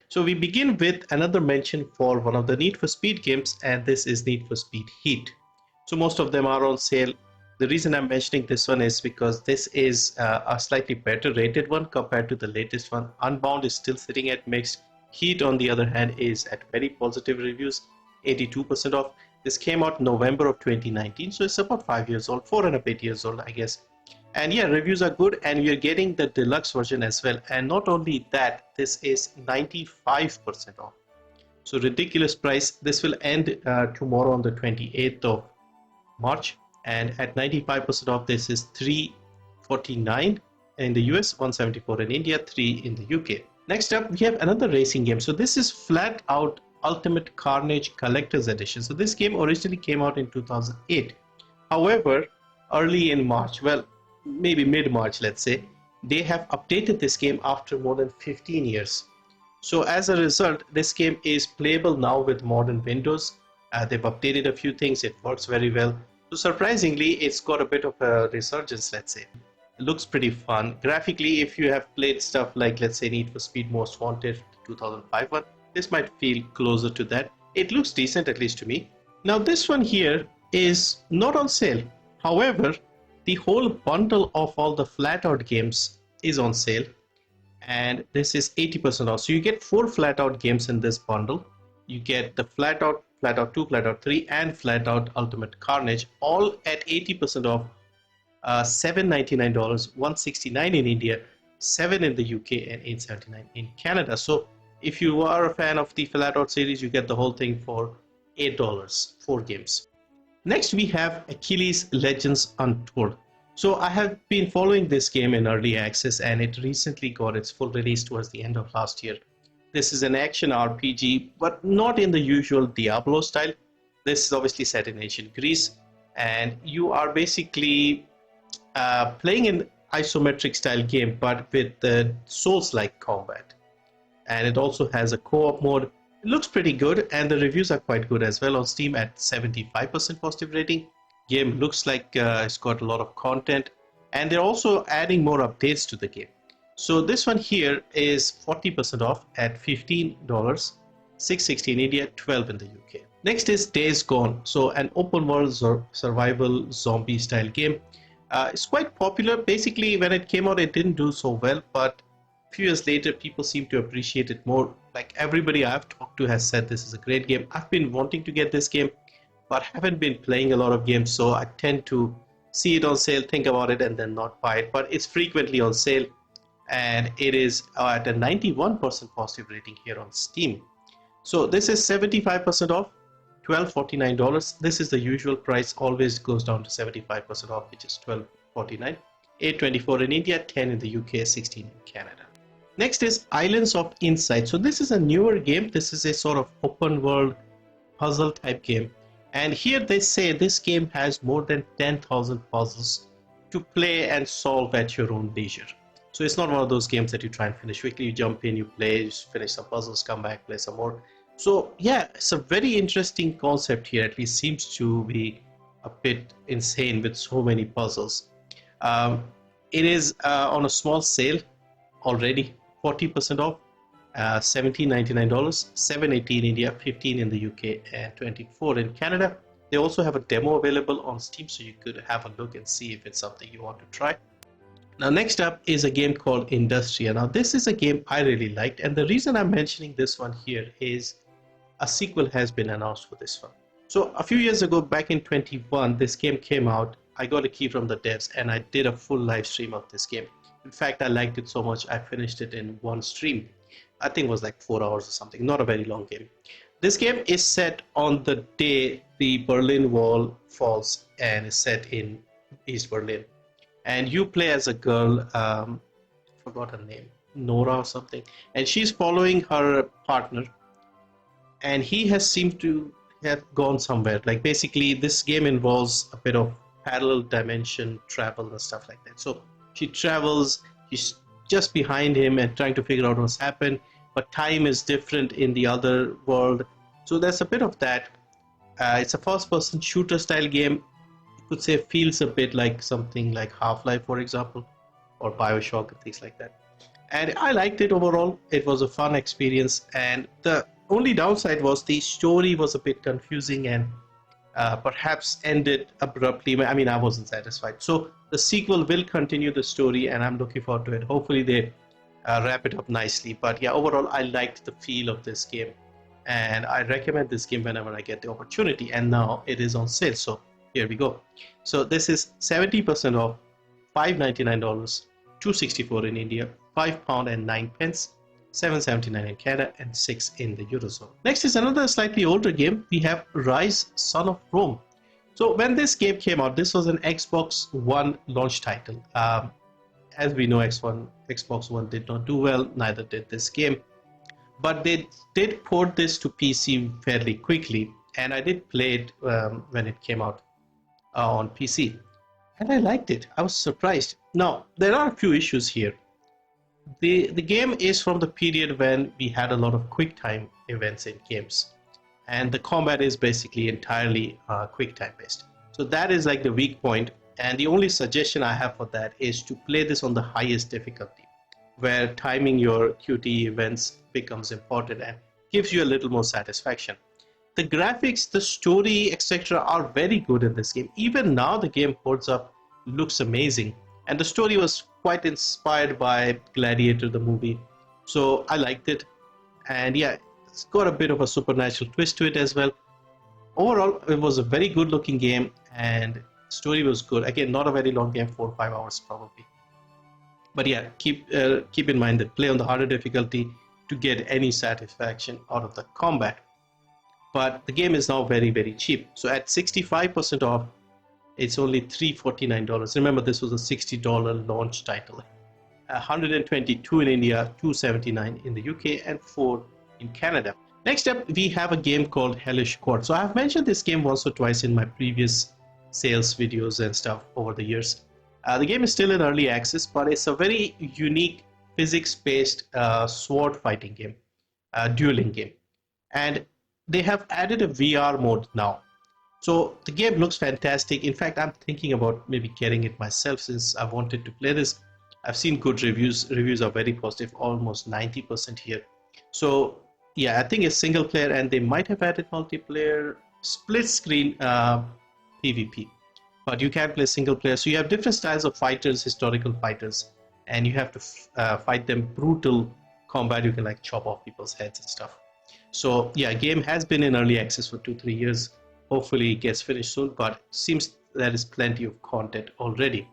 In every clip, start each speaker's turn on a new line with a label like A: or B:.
A: So we begin with another mention for one of the Need for Speed games, and this is Need for Speed Heat. So most of them are on sale. The reason I'm mentioning this one is because this is a slightly better rated one compared to the latest one. Unbound is still sitting at mixed. Heat, on the other hand, is at very positive reviews, 82% off. This came out November of 2019, so it's about 5 years old, 4.5 years old, I guess. And yeah, reviews are good, and we are getting the deluxe version as well. And not only that, this is 95% off. So ridiculous price. This will end tomorrow on the 28th of March, and at 95% off, this is $349 in the US, 174 in India, 3 in the UK. Next up, we have another racing game. So this is Flatout Ultimate Carnage Collector's Edition. So this game originally came out in 2008. However, early in March, well, maybe mid-March, let's say, they have updated this game after more than 15 years. So as a result, this game is playable now with modern Windows. They've updated a few things. It works very well. So surprisingly, it's got a bit of a resurgence, let's say. It looks pretty fun. Graphically, if you have played stuff like, let's say, Need for Speed Most Wanted 2005 one, this might feel closer to that. It looks decent, at least to me. Now this one here is not on sale. However, the whole bundle of all the Flatout games is on sale, and this is 80% off. So you get 4 Flatout games in this bundle. You get the Flatout, Flatout 2, Flatout 3, and Flatout Ultimate Carnage, all at 80% off. $799, $169 in India, 7 in the UK, and $879 in Canada. So if you are a fan of the Flatout series, you get the whole thing for $8, 4 games. Next, we have Achilles Legends Untold. So I have been following this game in early access, and it recently got its full release towards the end of last year. This is an action RPG, but not in the usual Diablo style. This is obviously set in ancient Greece, and you are basically playing an isometric style game, but with the Souls-like combat. And it also has a co-op mode. It looks pretty good, and the reviews are quite good as well on Steam at 75% positive rating. Game looks like it's got a lot of content, and they're also adding more updates to the game. So this one here is 40% off at $15, $660 in India, 12 in the UK. Next is Days Gone. So an open world survival zombie style game. It's quite popular. Basically, when it came out, it didn't do so well, but a few years later, people seem to appreciate it more. Like everybody I've talked to has said this is a great game. I've been wanting to get this game, but haven't been playing a lot of games, so I tend to see it on sale, think about it, and then not buy it. But it's frequently on sale, and it is at a 91% positive rating here on Steam. So this is 75% off, $1249. This is the usual price, always goes down to 75% off, which is $1249. $824 in India, 10 in the UK, 16 in Canada. Next is Islands of Insight. So this is a newer game. This is a sort of open world puzzle type game. And here they say this game has more than 10,000 puzzles to play and solve at your own leisure. So it's not one of those games that you try and finish quickly. You jump in, you play, you finish some puzzles, come back, play some more. So yeah, it's a very interesting concept here. At least seems to be a bit insane with so many puzzles. It is on a small sale already, 40% off, $17.99, $7.80 in India, 15 in the UK, and 24 in Canada. They also have a demo available on Steam, so you could have a look and see if it's something you want to try. Now next up is a game called Industria. Now this is a game I really liked, and the reason I'm mentioning this one here is a sequel has been announced for this one. So a few years ago, back in 21, this game came out. I got a key from the devs, and I did a full live stream of this game. In fact, I liked it so much, I finished it in one stream. I think it was like 4 hours or something, not a very long game. This game is set on the day the Berlin Wall falls, and is set in East Berlin. And you play as a girl, forgot her name, Nora or something, and she's following her partner, and he has seemed to have gone somewhere. Like basically this game involves a bit of parallel dimension travel and stuff like that. So she travels, she's just behind him and trying to figure out what's happened, but time is different in the other world. So there's a bit of that. It's a first-person shooter style game. You could say feels a bit like something like Half-Life, for example, or Bioshock and things like that. and I liked it overall. It was a fun experience, and the only downside was the story was a bit confusing and perhaps ended abruptly. I mean, I wasn't satisfied. So the sequel will continue the story, and I'm looking forward to it. Hopefully, they wrap it up nicely. But yeah, overall, I liked the feel of this game, and I recommend this game whenever I get the opportunity. And now it is on sale, so here we go. So this is 70% off, $5.99, $2.64 in India, £5 and 9 pence. 7.79 in Canada and 6 in the Eurozone. Next is another slightly older game. We have Ryse Son of Rome. So when this game came out, this was an Xbox One launch title. As we know, Xbox One did not do well, neither did this game. But they did port this to PC fairly quickly, and I did play it when it came out on PC. And I liked it. I was surprised. Now, there are a few issues here. The game is from the period when we had a lot of quick time events in games, and the combat is basically entirely quick time based. So that is like the weak point, and the only suggestion I have for that is to play this on the highest difficulty, where timing your QTE events becomes important and gives you a little more satisfaction. The graphics, the story, etc. are very good in this game. Even now the game holds up, looks amazing, and the story was quite inspired by Gladiator, the movie. So I liked it, and yeah, it's got a bit of a supernatural twist to it as well. Overall, it was a very good looking game, and story was good. Again, not a very long game, 4 or 5 hours probably. But yeah, keep in mind that play on the harder difficulty to get any satisfaction out of the combat. But the game is now very, very cheap. So at 65% off, it's only $349. Remember, this was a $60 launch title. 122 in India, 279 in the UK, and 4 in Canada. Next up, we have a game called Hellish Quart. So I have mentioned this game once or twice in my previous sales videos and stuff over the years. The game is still in early access, but it's a very unique physics-based sword fighting game, dueling game. And they have added a VR mode now. So the game looks fantastic. In fact, I'm thinking about maybe getting it myself since I wanted to play this. I've seen good reviews. Reviews are very positive, almost 90% here. So yeah, I think it's single player, and they might have added multiplayer, split screen PvP. But you can play single player. So you have different styles of fighters, historical fighters, and you have to fight them brutal combat. You can like chop off people's heads and stuff. So yeah, game has been in early access for 2-3 years. Hopefully it gets finished soon, but seems there is plenty of content already.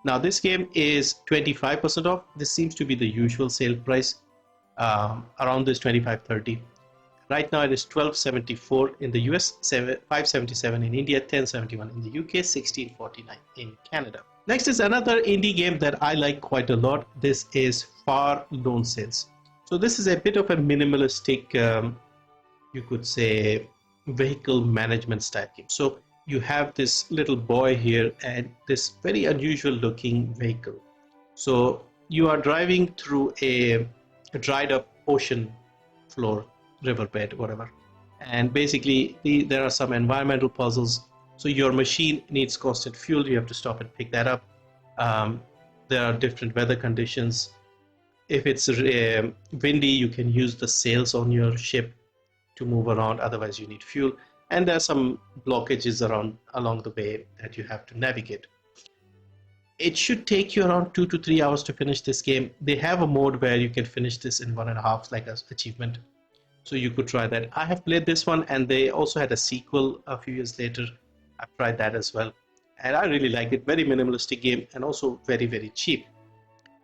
A: Now this game is 25% off. This seems to be the usual sale price, around this 25-30. Right now it is $12.74 in the US, $5.77 in India, $10.71 in the UK, $16.49 in Canada. Next is another indie game that I like quite a lot. This is Far Lone Sails. So this is a bit of a minimalistic, you could say, vehicle management style game. So you have this little boy here and this very unusual looking vehicle. So you are driving through a dried up ocean floor, riverbed, whatever. And basically there are some environmental puzzles. So your machine needs constant fuel. You have to stop and pick that up. There are different weather conditions. If it's windy, you can use the sails on your ship to move around, otherwise you need fuel, and there are some blockages along the way that you have to navigate. It should take you around 2 to 3 hours to finish this game. They have a mode where you can finish this in 1.5, like an achievement, so you could try that. I have played this one, and they also had a sequel a few years later. I've tried that as well, and I really like it. Very minimalistic game, and also very, very cheap.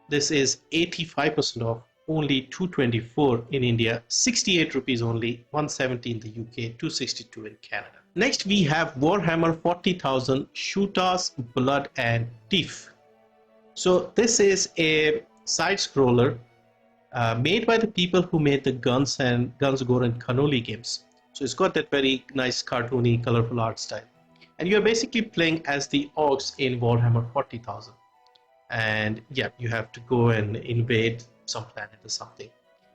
A: This is 85% off, only $224 in India, 68 rupees only, 170 in the UK, 262 in Canada. Next we have Warhammer 40,000 Shootas, Blood and Teef. So this is a side scroller made by the people who made the Guns, Gore and Cannoli games. So it's got that very nice cartoony, colorful art style. And you're basically playing as the orcs in Warhammer 40,000. And yeah, you have to go and invade some planet or something.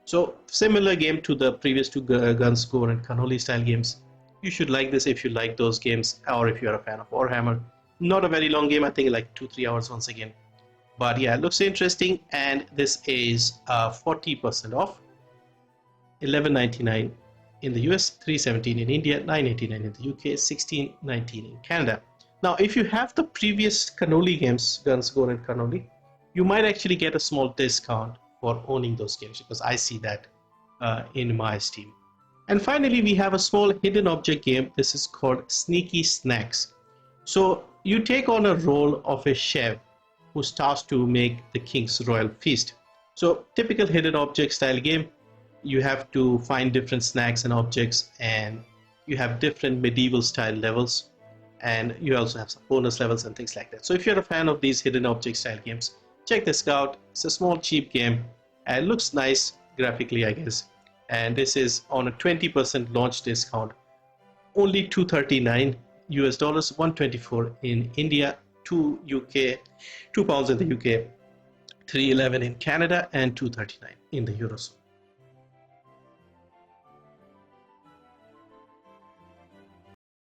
A: So similar game to the previous two Guns, Gore and Cannoli style games. You should like this if you like those games, or if you're a fan of Warhammer. Not a very long game, I think like 2-3 hours once again. But yeah, it looks interesting, and this is 40% off. $11.99 in the US, $3.17 in India, $9.89 in the UK, $16.19 in Canada. Now, if you have the previous Cannoli games, Guns, Gore, and Cannoli, you might actually get a small discount for owning those games, because I see that in my Steam. And finally, we have a small hidden object game. This is called Sneaky Snacks. So you take on a role of a chef who starts to make the king's royal feast. So typical hidden object style game. You have to find different snacks and objects, and you have different medieval style levels, and you also have some bonus levels and things like that. So if you're a fan of these hidden object style games, check this out. It's a small cheap game and it looks nice graphically, I guess. And this is on a 20% launch discount, only $239 US dollars, $124 in India, £2 in the UK, $311 in Canada, and $239 in the Eurozone.